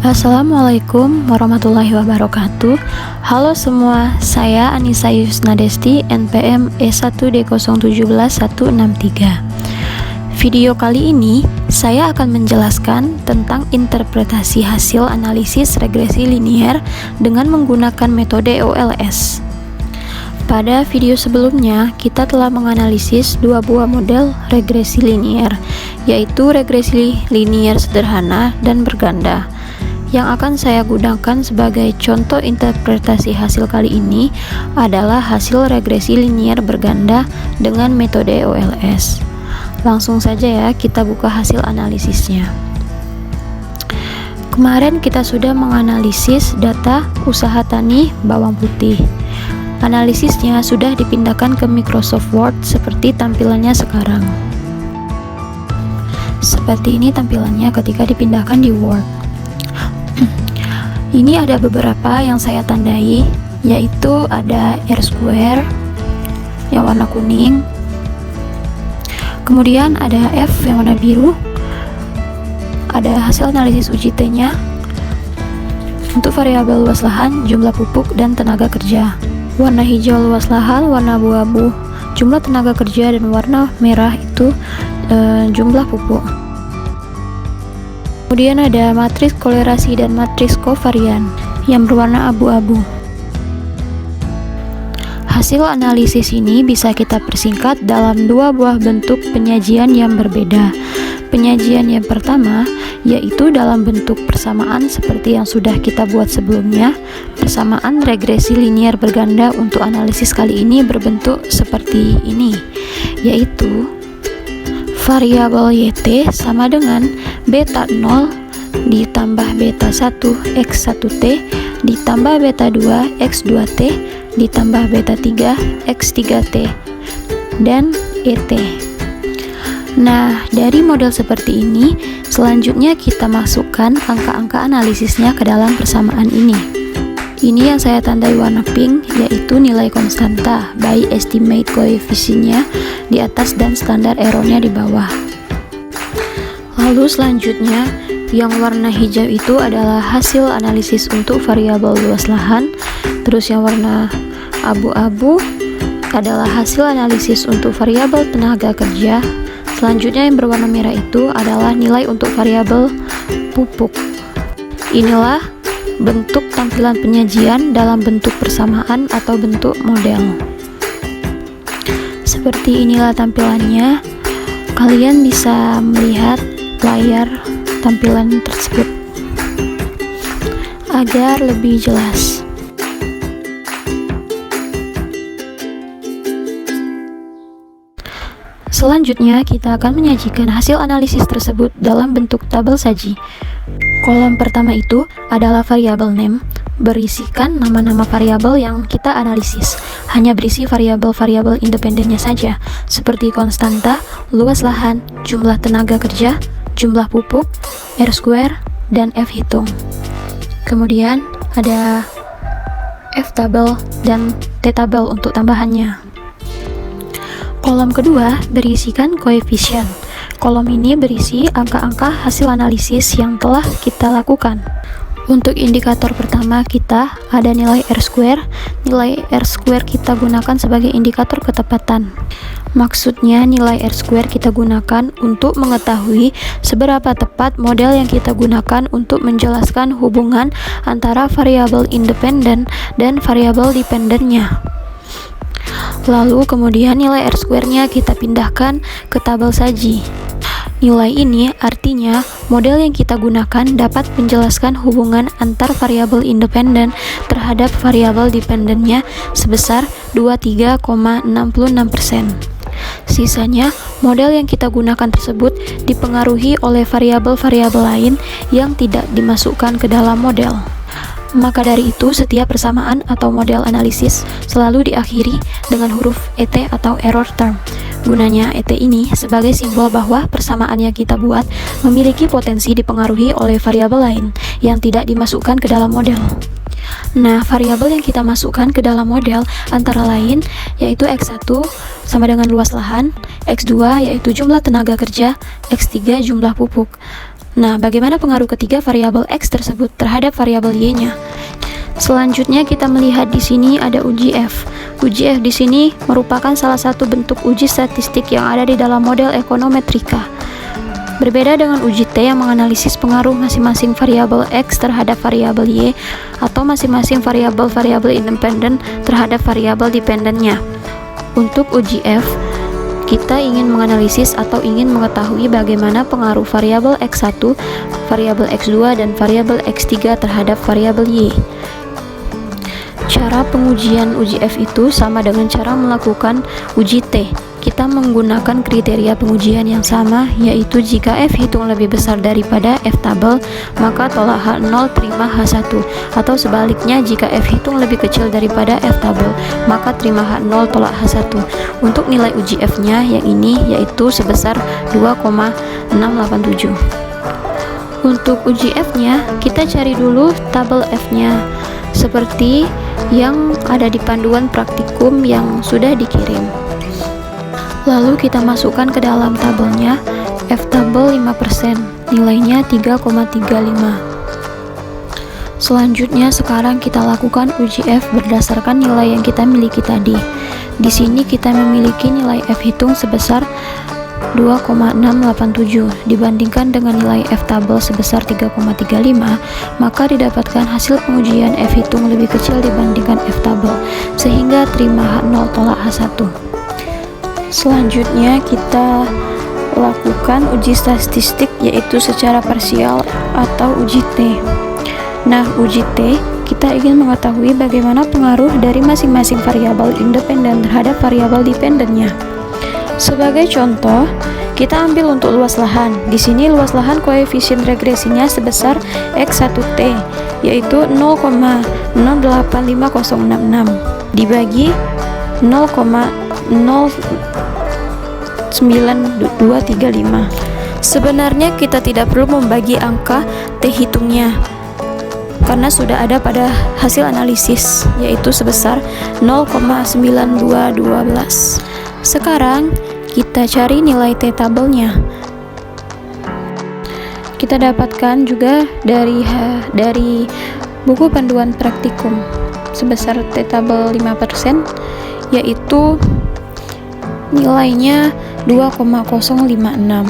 Assalamualaikum warahmatullahi wabarakatuh. Halo semua, saya Anissa Yusnadesti, NPM E1D017163. Video kali ini saya akan menjelaskan tentang interpretasi hasil analisis regresi linier dengan menggunakan metode OLS. Pada video sebelumnya, kita telah menganalisis dua buah model regresi linier, yaitu regresi linier sederhana dan berganda. Yang akan saya gunakan sebagai contoh interpretasi hasil kali ini adalah hasil regresi linier berganda dengan metode OLS. Langsung saja ya, kita buka hasil analisisnya. Kemarin kita sudah menganalisis data usaha tani bawang putih. Analisisnya sudah dipindahkan ke Microsoft Word seperti tampilannya sekarang. Seperti ini tampilannya ketika dipindahkan di Word. Ini ada beberapa yang saya tandai, yaitu ada R-square yang warna kuning, kemudian ada F yang warna biru, ada hasil analisis UJT-nya untuk variabel luas lahan, jumlah pupuk, dan tenaga kerja. Warna hijau luas lahan, warna abu-abu jumlah tenaga kerja, dan warna merah itu jumlah pupuk. Kemudian ada matriks kolerasi dan matriks kovarian yang berwarna abu-abu. Hasil analisis ini bisa kita persingkat dalam dua buah bentuk penyajian yang berbeda. Penyajian yang pertama yaitu dalam bentuk persamaan seperti yang sudah kita buat sebelumnya. Persamaan regresi linier berganda untuk analisis kali ini berbentuk seperti ini, yaitu variabel YT sama dengan beta 0 ditambah beta 1 X1T ditambah beta 2 X2T ditambah beta 3 X3T dan ET. Nah, dari model seperti ini, selanjutnya kita masukkan angka-angka analisisnya ke dalam persamaan ini. Ini yang saya tandai warna pink, yaitu nilai konstanta by estimate koefisiennya di atas dan standar errornya di bawah. Lalu selanjutnya, yang warna hijau itu adalah hasil analisis untuk variabel luas lahan. Terus yang warna abu-abu adalah hasil analisis untuk variabel tenaga kerja. Selanjutnya yang berwarna merah itu adalah nilai untuk variabel pupuk. Inilah bentuk tampilan penyajian dalam bentuk persamaan atau bentuk model. Seperti inilah tampilannya. Kalian bisa melihat layar tampilan tersebut agar lebih jelas. Selanjutnya, kita akan menyajikan hasil analisis tersebut dalam bentuk tabel saji. Kolom pertama itu adalah variabel name, berisikan nama-nama variabel yang kita analisis. Hanya berisi variabel-variabel independennya saja, seperti konstanta, luas lahan, jumlah tenaga kerja, jumlah pupuk, R-square, dan F hitung. Kemudian ada F tabel dan T tabel untuk tambahannya. Kolom kedua berisikan koefisien. Kolom ini berisi angka-angka hasil analisis yang telah kita lakukan. Untuk indikator pertama kita ada nilai R-square. Nilai R-square kita gunakan sebagai indikator ketepatan. Maksudnya nilai R-square kita gunakan untuk mengetahui seberapa tepat model yang kita gunakan untuk menjelaskan hubungan antara variabel independen dan variabel dependennya. Lalu kemudian nilai R-square-nya kita pindahkan ke tabel saji. Nilai ini artinya model yang kita gunakan dapat menjelaskan hubungan antar variabel independen terhadap variabel dependennya sebesar 23,66%. Sisanya, model yang kita gunakan tersebut dipengaruhi oleh variabel-variabel lain yang tidak dimasukkan ke dalam model. Maka dari itu, setiap persamaan atau model analisis selalu diakhiri dengan huruf ET atau error term. Gunanya ET ini sebagai simbol bahwa persamaan yang kita buat memiliki potensi dipengaruhi oleh variabel lain yang tidak dimasukkan ke dalam model. Nah, variabel yang kita masukkan ke dalam model antara lain yaitu X1 sama dengan luas lahan, X2 yaitu jumlah tenaga kerja, X3 jumlah pupuk. Nah, bagaimana pengaruh ketiga variabel X tersebut terhadap variabel Y-nya? Selanjutnya kita melihat di sini ada uji F. Uji F di sini merupakan salah satu bentuk uji statistik yang ada di dalam model ekonometrika. Berbeda dengan uji T yang menganalisis pengaruh masing-masing variabel X terhadap variabel Y atau masing-masing variabel-variabel independen terhadap variabel dependennya. Untuk uji F, kita ingin menganalisis atau ingin mengetahui bagaimana pengaruh variabel X1, variabel X2, dan variabel X3 terhadap variabel Y. Cara pengujian uji F itu sama dengan cara melakukan uji T. Kita menggunakan kriteria pengujian yang sama, yaitu jika F hitung lebih besar daripada F tabel, maka tolak H0 terima H1, atau sebaliknya jika F hitung lebih kecil daripada F tabel, maka terima H0 tolak H1. Untuk nilai uji F-nya yang ini yaitu sebesar 2,687. Untuk uji F-nya, kita cari dulu tabel F-nya seperti yang ada di panduan praktikum yang sudah dikirim. Lalu kita masukkan ke dalam tabelnya F tabel 5%, nilainya 3,35. Selanjutnya sekarang kita lakukan uji F berdasarkan nilai yang kita miliki tadi. Di sini kita memiliki nilai F hitung sebesar 2,687 dibandingkan dengan nilai F tabel sebesar 3,35, maka didapatkan hasil pengujian F hitung lebih kecil dibandingkan F tabel, sehingga terima H0 tolak H1. Selanjutnya kita lakukan uji statistik, yaitu secara parsial atau uji T. Nah, uji T kita ingin mengetahui bagaimana pengaruh dari masing-masing variabel independen terhadap variabel dependennya. Sebagai contoh, kita ambil untuk luas lahan. Di sini luas lahan koefisien regresinya sebesar X1T, yaitu 0,085066 dibagi 0,09235. Sebenarnya kita tidak perlu membagi angka T hitungnya karena sudah ada pada hasil analisis, yaitu sebesar 0,9212. Sekarang kita cari nilai T tabelnya. Kita dapatkan juga dari buku panduan praktikum sebesar T tabel 5%, yaitu nilainya 2,056.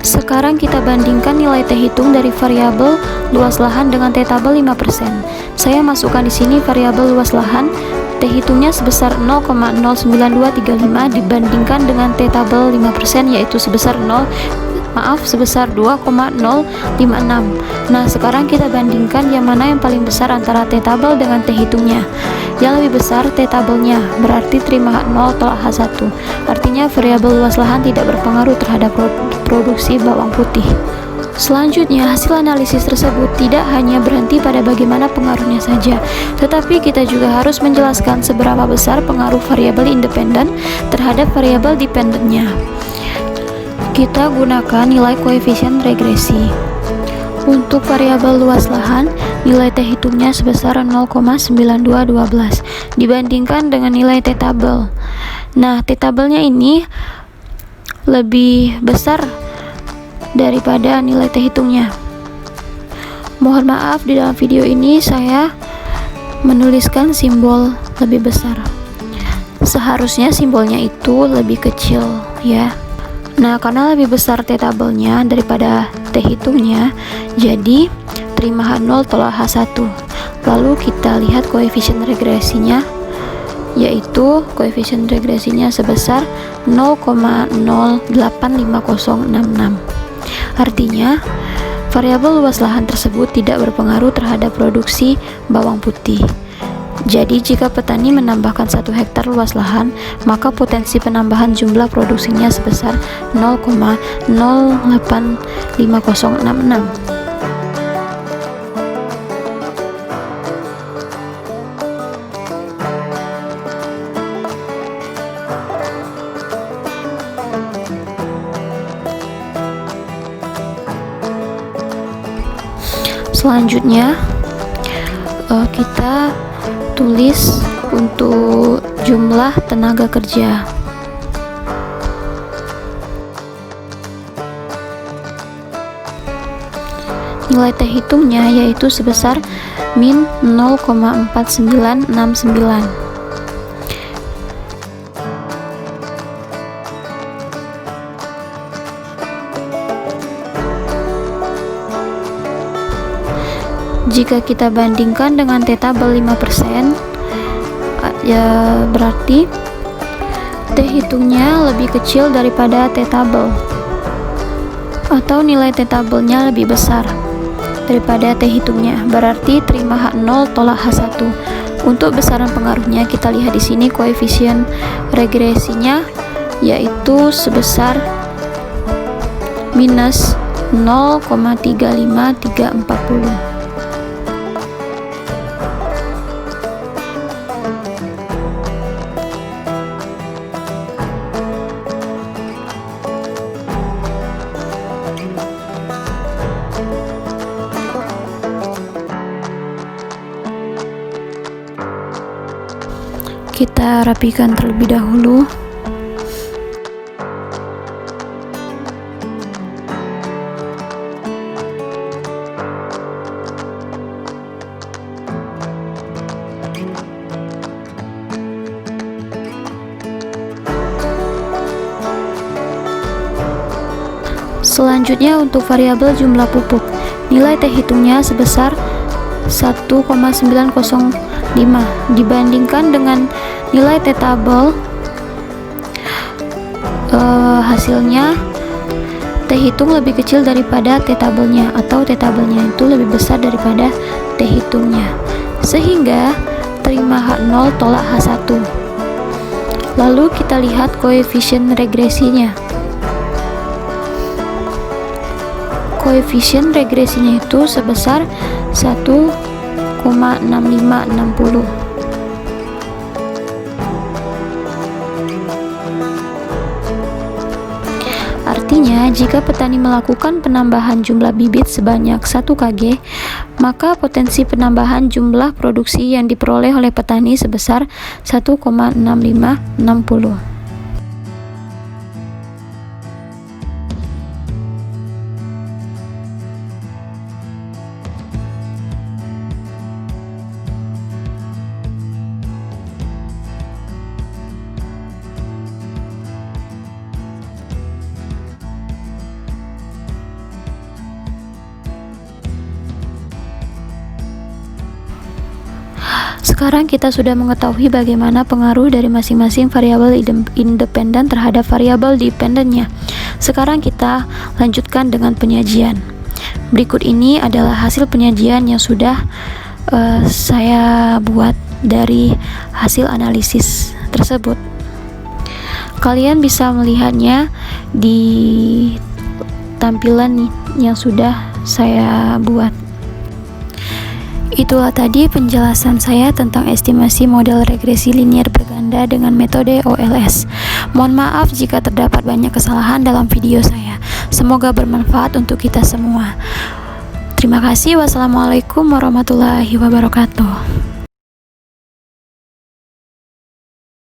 Sekarang kita bandingkan nilai T hitung dari variabel luas lahan dengan T tabel 5%. Saya masukkan di sini variabel luas lahan. T hitungnya sebesar 0,09235 dibandingkan dengan T tabel 5%, yaitu sebesar 2,056. Nah, sekarang kita bandingkan yang mana yang paling besar antara T tabel dengan T hitungnya. Yang lebih besar T tabelnya, berarti terima H0 tolak H1. Artinya variabel luas lahan tidak berpengaruh terhadap produksi bawang putih. Selanjutnya, hasil analisis tersebut tidak hanya berhenti pada bagaimana pengaruhnya saja, tetapi kita juga harus menjelaskan seberapa besar pengaruh variabel independen terhadap variabel dependennya. Kita gunakan nilai koefisien regresi. Untuk variabel luas lahan, nilai T hitungnya sebesar 0,9212 dibandingkan dengan nilai T tabel. Nah, T tabelnya ini lebih besar daripada nilai T hitungnya. Mohon maaf, di dalam video ini saya menuliskan simbol lebih besar. Seharusnya simbolnya itu lebih kecil, ya. Nah, karena lebih besar T tabelnya daripada T hitungnya, jadi terima H0 tolak H1. Lalu kita lihat koefisien regresinya, yaitu koefisien regresinya sebesar 0,085066. Artinya, variabel luas lahan tersebut tidak berpengaruh terhadap produksi bawang putih. Jadi, jika petani menambahkan 1 hektar luas lahan, maka potensi penambahan jumlah produksinya sebesar 0,085066. Selanjutnya, kita tulis untuk jumlah tenaga kerja. nilai T hitungnya yaitu sebesar min 0,4969. Jika kita bandingkan dengan T tabel 5%, ya berarti T hitungnya lebih kecil daripada T tabel, atau nilai T tabelnya lebih besar daripada T hitungnya. Berarti terima H0 tolak H1. Untuk besaran pengaruhnya kita lihat di sini koefisien regresinya yaitu sebesar minus 0,35340. Kita rapikan terlebih dahulu. Selanjutnya untuk variabel jumlah pupuk, nilai T hitungnya sebesar 1,905 dibandingkan dengan nilai T tabel. Hasilnya T hitung lebih kecil daripada T tabelnya, atau T tabelnya itu lebih besar daripada T hitungnya, sehingga terima H0 tolak H1. Lalu kita lihat koefisien regresinya. Koefisien regresinya itu sebesar 1,6560. Artinya, jika petani melakukan penambahan jumlah bibit sebanyak 1 kg, maka potensi penambahan jumlah produksi yang diperoleh oleh petani sebesar 1,6560. Sekarang kita sudah mengetahui bagaimana pengaruh dari masing-masing variabel independen terhadap variabel dependennya. Sekarang kita lanjutkan dengan penyajian. Berikut ini adalah hasil penyajian yang sudah saya buat dari hasil analisis tersebut. Kalian bisa melihatnya di tampilan yang sudah saya buat. Itulah tadi penjelasan saya tentang estimasi model regresi linier berganda dengan metode OLS. Mohon maaf jika terdapat banyak kesalahan dalam video saya. Semoga bermanfaat untuk kita semua. Terima kasih. Wassalamualaikum warahmatullahi wabarakatuh.